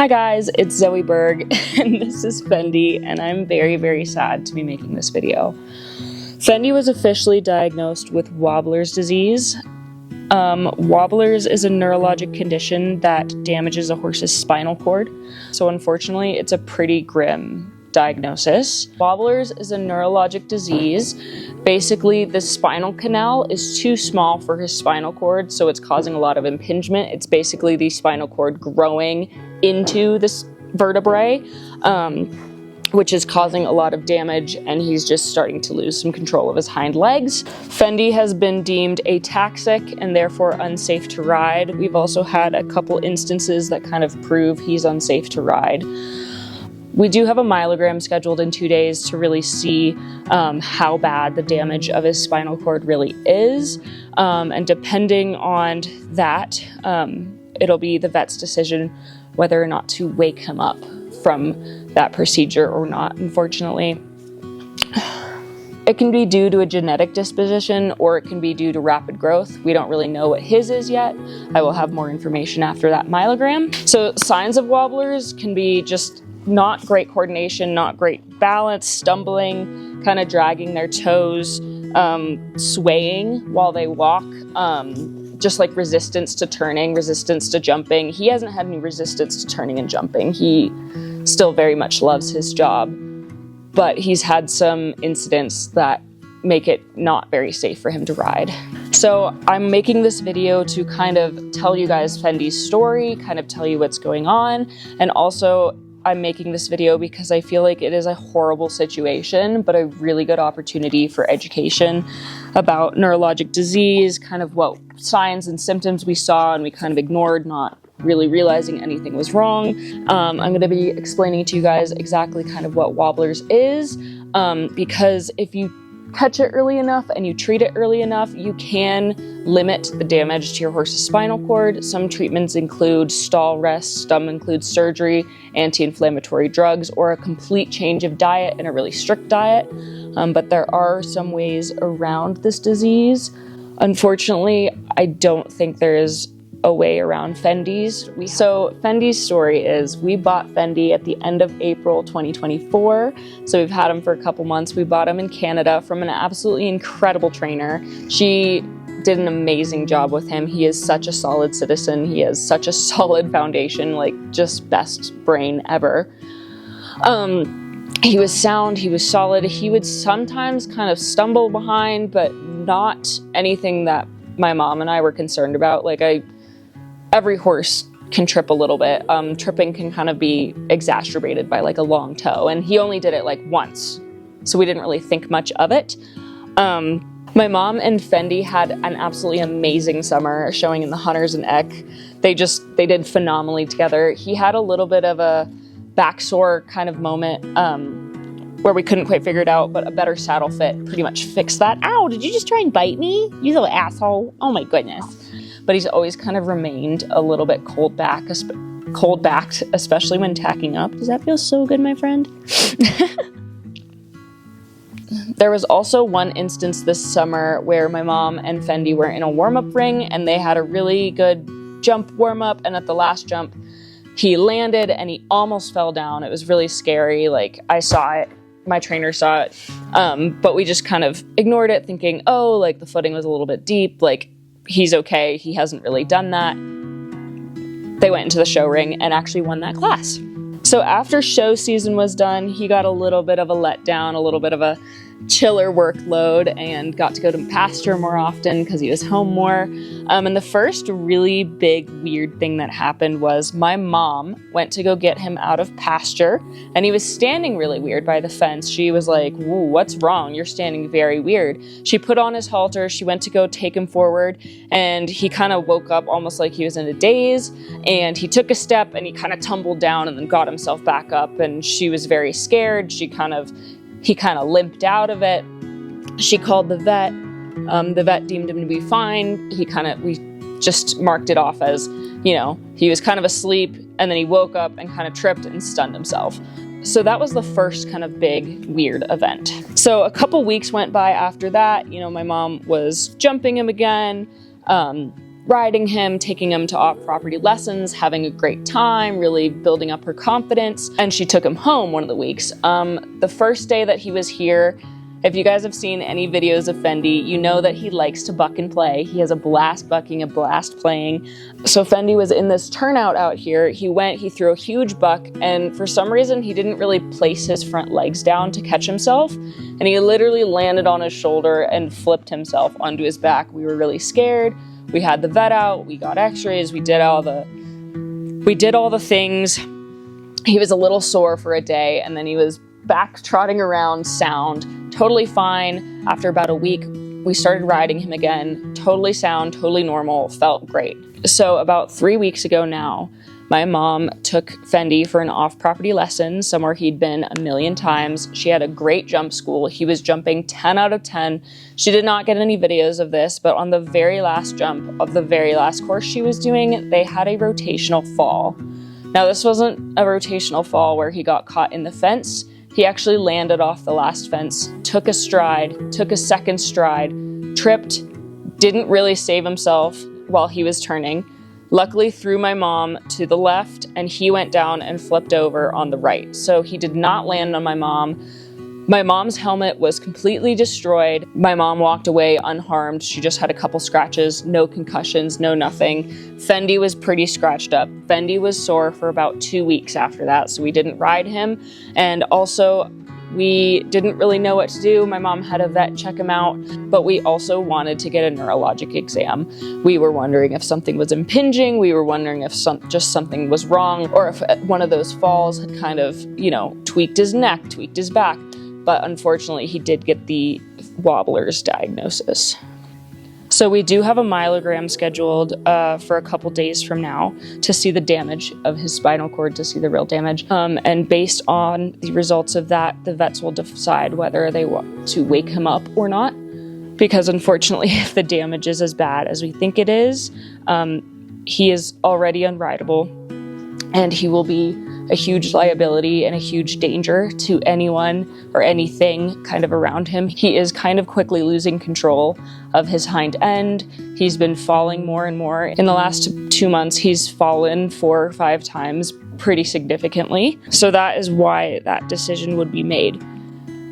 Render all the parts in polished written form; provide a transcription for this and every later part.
Hi guys, it's Zoe Berg and this is Fendi, and I'm very, very sad to be making this video. Fendi was officially diagnosed with Wobblers disease. Wobblers is a neurologic condition that damages a horse's spinal cord. So unfortunately, it's a pretty grim diagnosis. Wobblers is a neurologic disease. Basically, the spinal canal is too small for his spinal cord, so it's causing a lot of impingement. It's basically the spinal cord growing into this vertebrae, which is causing a lot of damage, and he's just starting to lose some control of his hind legs. Fendi has been deemed ataxic and therefore unsafe to ride. We've also had a couple instances that kind of prove he's unsafe to ride. We do have a myelogram scheduled in 2 days to really see how bad the damage of his spinal cord really is. And depending on that, it'll be the vet's decision whether or not to wake him up from that procedure or not, unfortunately. It can be due to a genetic disposition, or it can be due to rapid growth. We don't really know what his is yet. I will have more information after that myelogram. So signs of Wobblers can be just not great coordination, not great balance, stumbling, kind of dragging their toes, swaying while they walk, just like resistance to turning, resistance to jumping. He hasn't had any resistance to turning and jumping. He still very much loves his job, but he's had some incidents that make it not very safe for him to ride. So I'm making this video to kind of tell you guys Fendi's story, kind of tell you what's going on, and also I'm making this video because I feel like it is a horrible situation, but a really good opportunity for education about neurologic disease, kind of what signs and symptoms we saw and we kind of ignored, not really realizing anything was wrong. I'm going to be explaining to you guys exactly kind of what Wobblers is, because if you catch it early enough and you treat it early enough, you can limit the damage to your horse's spinal cord. Some treatments include stall rest, some include surgery, anti-inflammatory drugs, or a complete change of diet and a really strict diet. But there are some ways around this disease. Unfortunately, I don't think there is a way around Fendi's. So Fendi's story is, we bought Fendi at the end of April 2024. So we've had him for a couple months. We bought him in Canada from an absolutely incredible trainer. She did an amazing job with him. He is such a solid citizen. He has such a solid foundation, like just best brain ever. He was sound, he was solid. He would sometimes kind of stumble behind, but not anything that my mom and I were concerned about. Every horse can trip a little bit. Tripping can kind of be exacerbated by like a long toe, and he only did it like once, so we didn't really think much of it. My mom and Fendi had an absolutely amazing summer showing in the Hunters and Eck. They did phenomenally together. He had a little bit of a back sore kind of moment where we couldn't quite figure it out, but a better saddle fit pretty much fixed that. Ow, did you just try and bite me? You little asshole. Oh my goodness. But he's always kind of remained a little bit cold-backed, especially when tacking up. Does that feel so good, my friend? There was also one instance this summer where my mom and Fendi were in a warm-up ring, and they had a really good jump warm-up, and at the last jump, he landed and he almost fell down. It was really scary. Like, I saw it, my trainer saw it, but we just kind of ignored it, thinking, oh, like the footing was a little bit deep, like he's okay, he hasn't really done that. They went into the show ring and actually won that class. So after show season was done, he got a little bit of a letdown, a little bit of a chiller workload, and got to go to pasture more often because he was home more. And the first really big weird thing that happened was my mom went to go get him out of pasture, and he was standing really weird by the fence. She was like, "Whoa, what's wrong? You're standing very weird." She put on his halter, she went to go take him forward, and he kind of woke up almost like he was in a daze, and he took a step and he kind of tumbled down and then got himself back up, and she was very scared. He kind of limped out of it. She called the vet. The vet deemed him to be fine. We just marked it off as, he was kind of asleep, and then he woke up and kind of tripped and stunned himself. So that was the first kind of big weird event. So a couple weeks went by after that. My mom was jumping him again. riding him, taking him to off-property lessons, having a great time, really building up her confidence, and she took him home one of the weeks. The first day that he was here, if you guys have seen any videos of Fendi, you know that he likes to buck and play. He has a blast bucking, a blast playing. So Fendi was in this turnout out here. He threw a huge buck, and for some reason he didn't really place his front legs down to catch himself, and he literally landed on his shoulder and flipped himself onto his back. We were really scared. We had the vet out, we got x-rays, we did all the things. He was a little sore for a day, and then he was back trotting around sound, totally fine. After about a week, we started riding him again, totally sound, totally normal, felt great. So about 3 weeks ago now, my mom took Fendi for an off-property lesson somewhere he'd been a million times. She had a great jump school. He was jumping 10 out of 10. She did not get any videos of this, but on the very last jump of the very last course she was doing, they had a rotational fall. Now, this wasn't a rotational fall where he got caught in the fence. He actually landed off the last fence, took a stride, took a second stride, tripped, didn't really save himself while he was turning. Luckily threw my mom to the left, and he went down and flipped over on the right. So he did not land on my mom. My mom's helmet was completely destroyed. My mom walked away unharmed. She just had a couple scratches, no concussions, no nothing. Fendi was pretty scratched up. Fendi was sore for about 2 weeks after that, so we didn't ride him. And also, we didn't really know what to do. My mom had a vet check him out, but we also wanted to get a neurologic exam. We were wondering if something was impinging. We were wondering if just something was wrong, or if one of those falls had kind of, tweaked his neck, tweaked his back. But unfortunately, he did get the Wobblers diagnosis. So we do have a myelogram scheduled for a couple days from now to see the damage of his spinal cord, to see the real damage. And based on the results of that, the vets will decide whether they want to wake him up or not. Because unfortunately, if the damage is as bad as we think it is, he is already unrideable, and he will be a huge liability and a huge danger to anyone or anything kind of around him. He is kind of quickly losing control of his hind end. He's been falling more and more. In the last 2 months, he's fallen 4 or 5 times pretty significantly. So that is why that decision would be made.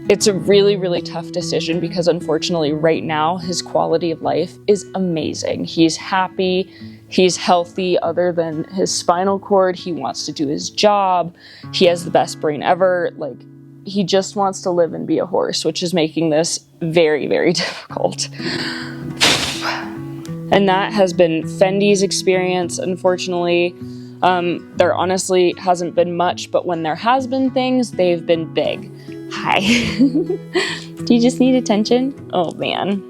It's a really, really tough decision because unfortunately right now his quality of life is amazing. He's happy. He's healthy other than his spinal cord. He wants to do his job. He has the best brain ever. He just wants to live and be a horse, which is making this very, very difficult. And that has been Fendi's experience, unfortunately. There honestly hasn't been much, but when there has been things, they've been big. Hi. Do you just need attention? Oh, man.